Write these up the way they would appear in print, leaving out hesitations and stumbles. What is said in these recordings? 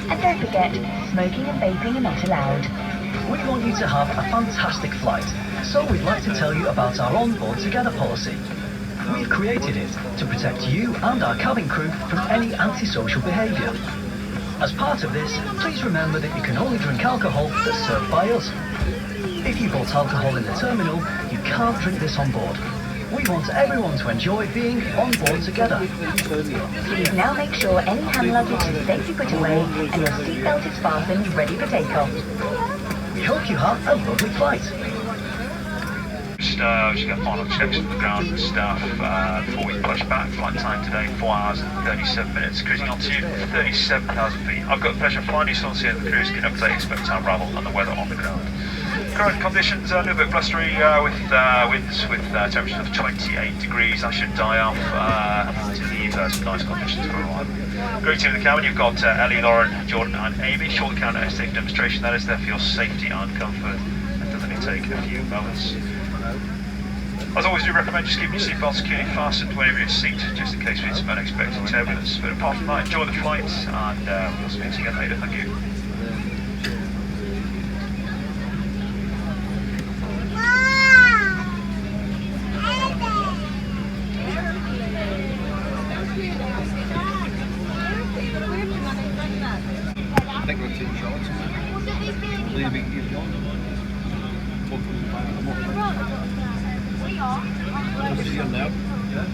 And don't forget, smoking and vaping are not allowed. We want you to have a fantastic flight, so we'd like to tell you about our Onboard Together policy. We've created it to protect you and our cabin crew from any antisocial behaviour. As part of this, please remember that you can only drink alcohol that's served by us. If you bought alcohol in the terminal, you can't drink this on board. We want everyone to enjoy being on board together. Please now make sure any hand luggage is safely put away and your seatbelt is fastened ready for takeoff. We hope you have a lovely flight. Just got final checks from the ground and staff before we push back. Flight time today, 4 hours and 37 minutes. Cruising altitude 37,000 feet. I've got the pleasure of flying you on here. The crews can update expect time arrival and the weather on the ground. Current conditions are a little bit blustery with winds with temperatures of 28 degrees. That should die off to leave some nice conditions for a while. Great team in the cabin, you've got Ellie, Lauren, Jordan and Amy. Short counter safe demonstration, that is there for your safety and comfort. And does only take a few moments. As always, do recommend just keeping your seatbelt securely fastened whenever you're in your seat, just in case we need some unexpected turbulence. But apart from that, enjoy the flight and we'll speak to you again later. Thank you. I think we're too short. Leaving you on. See on now. Yeah.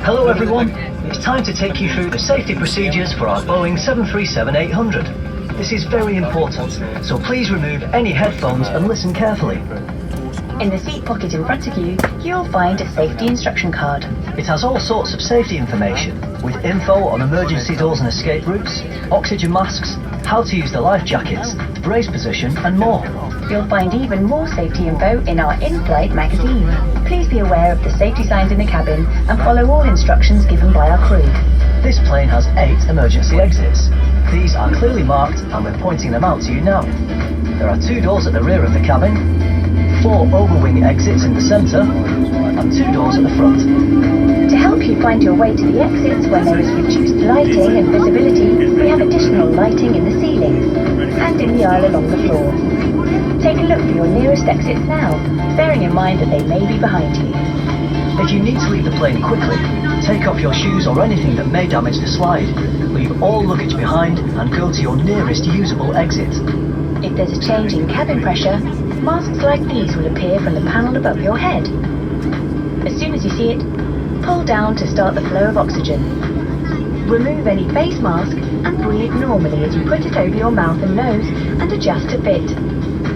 Hello everyone, it's time to take you through the safety procedures for our Boeing 737-800. This is very important, so please remove any headphones and listen carefully. In the seat pocket in front of you, you'll find a safety instruction card. It has all sorts of safety information, with info on emergency doors and escape routes, oxygen masks, how to use the life jackets, the brace position and more. You'll find even more safety info in our in-flight magazine. Please be aware of the safety signs in the cabin and follow all instructions given by our crew. This plane has 8 emergency exits. These are clearly marked and we're pointing them out to you now. There are 2 doors at the rear of the cabin, 4 overwing exits in the centre, and 2 doors at the front. To help you find your way to the exits when there is reduced lighting and visibility, we have additional lighting in the ceiling and in the aisle along the floor. Take a look for your nearest exits now, bearing in mind that they may be behind you. If you need to leave the plane quickly, take off your shoes or anything that may damage the slide. Leave all luggage behind and go to your nearest usable exit. If there's a change in cabin pressure, masks like these will appear from the panel above your head. As soon as you see it, pull down to start the flow of oxygen. Remove any face mask and breathe normally as you put it over your mouth and nose and adjust to fit.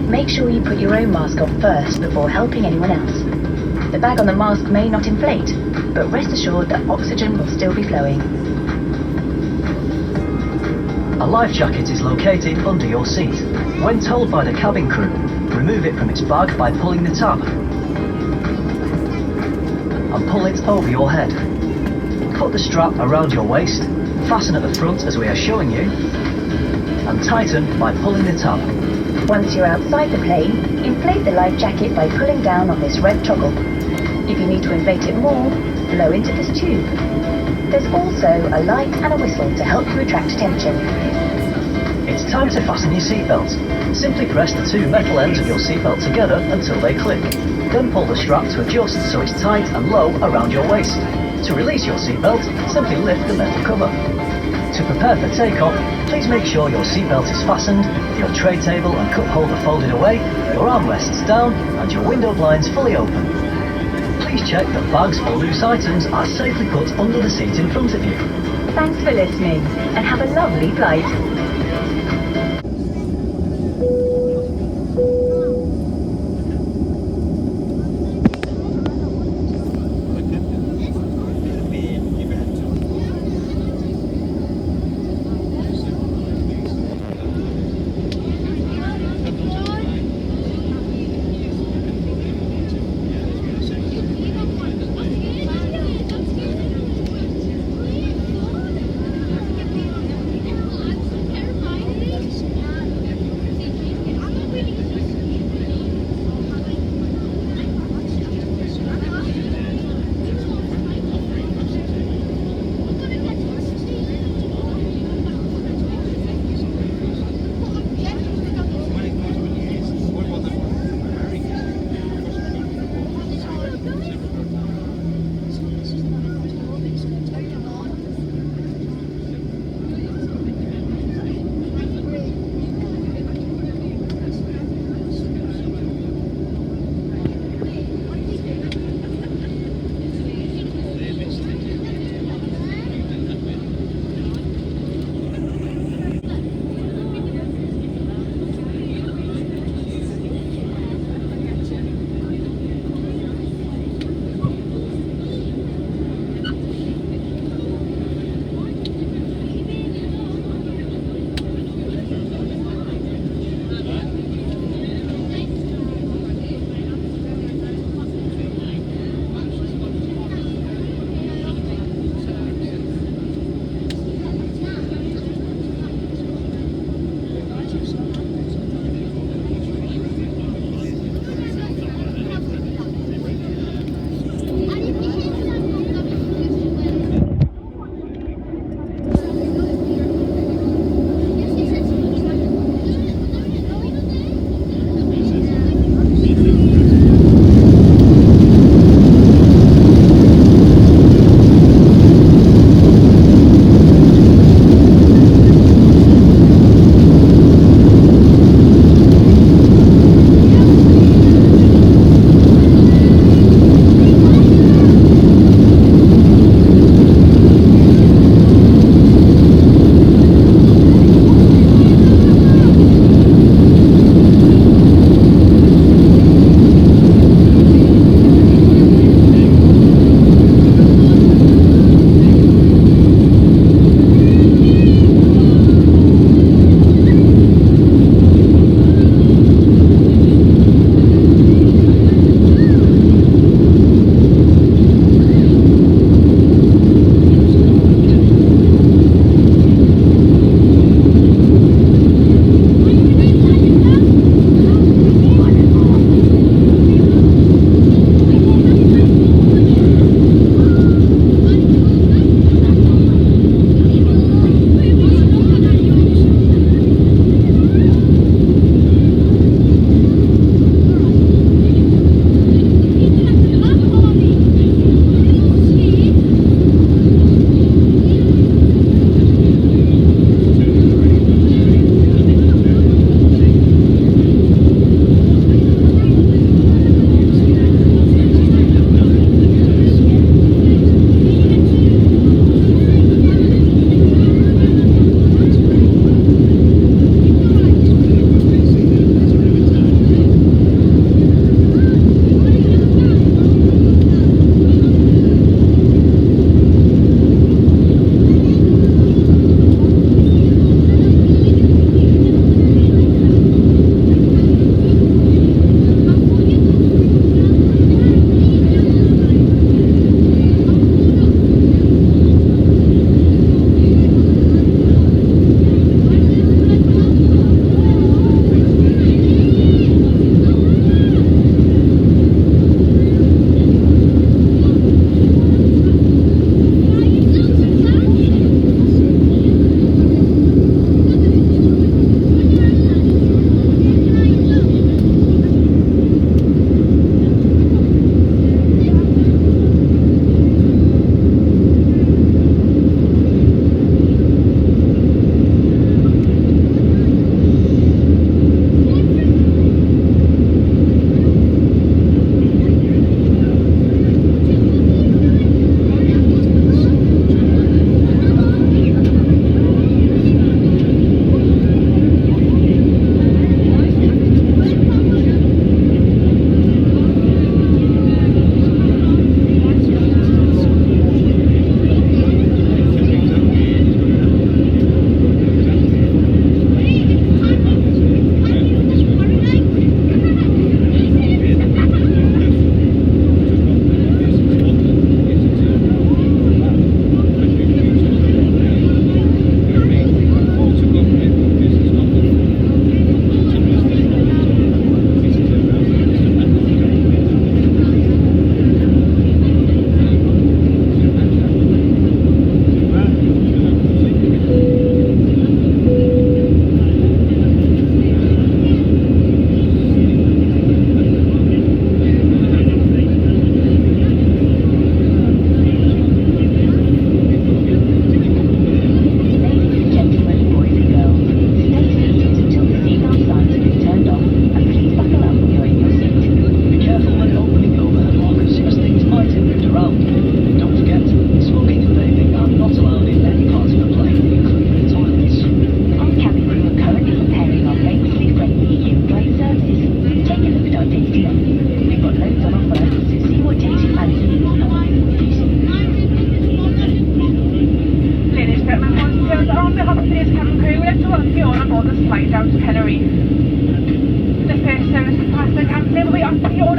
Make sure you put your own mask on first before helping anyone else. The bag on the mask may not inflate, but rest assured that oxygen will still be flowing. A life jacket is located under your seat. When told by the cabin crew, remove it from its bag by pulling the tab and pull it over your head. Put the strap around your waist, fasten at the front as we are showing you, and tighten by pulling the tab. Once you're outside the plane, inflate the life jacket by pulling down on this red toggle. If you need to inflate it more, blow into this tube. There's also a light and a whistle to help you attract attention. It's time to fasten your seatbelt. Simply press the two metal ends of your seatbelt together until they click. Then pull the strap to adjust so it's tight and low around your waist. To release your seatbelt, simply lift the metal cover. To prepare for takeoff, please make sure your seatbelt is fastened, your tray table and cup holder folded away, your armrests down and your window blinds fully open. Please check that bags or loose items are safely put under the seat in front of you. Thanks for listening and have a lovely flight.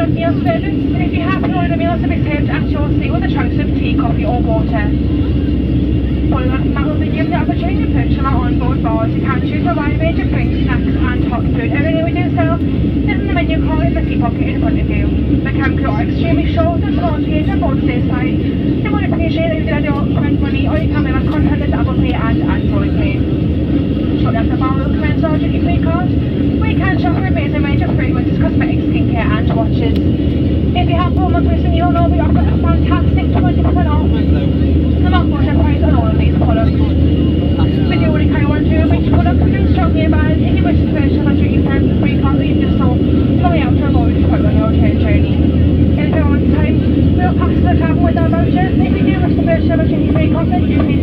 of meal service, and if you happen to order a meal service served at your seat with a choice of tea, coffee or water. Following that will be given the opportunity to purchase from our onboard bars. You can choose a wide range of drinks, snacks and hot food. Everything we do sell is in the menu card in the seat pocket in front of you. The cabin crew are extremely short and small to gauge on board the safe side. They would appreciate that you can either spend money or you can leave a contactless Apple Pay and Android Pay. Shortly after bar will commence our duty free card. We can shop for a amazing range of fragrances, cosmetics, skincare and watches. If you have formal person, you'll know we offer a fantastic 20% off the mark price on all of these products. We do really kind of want to reach products we do strongly advise if you wish to purchase a duty free card that you've just sold, going out to avoid trouble on your return journey. In a few moments' time, we'll pass to the cabin with our vouchers. If you do wish to purchase a duty free card, then you can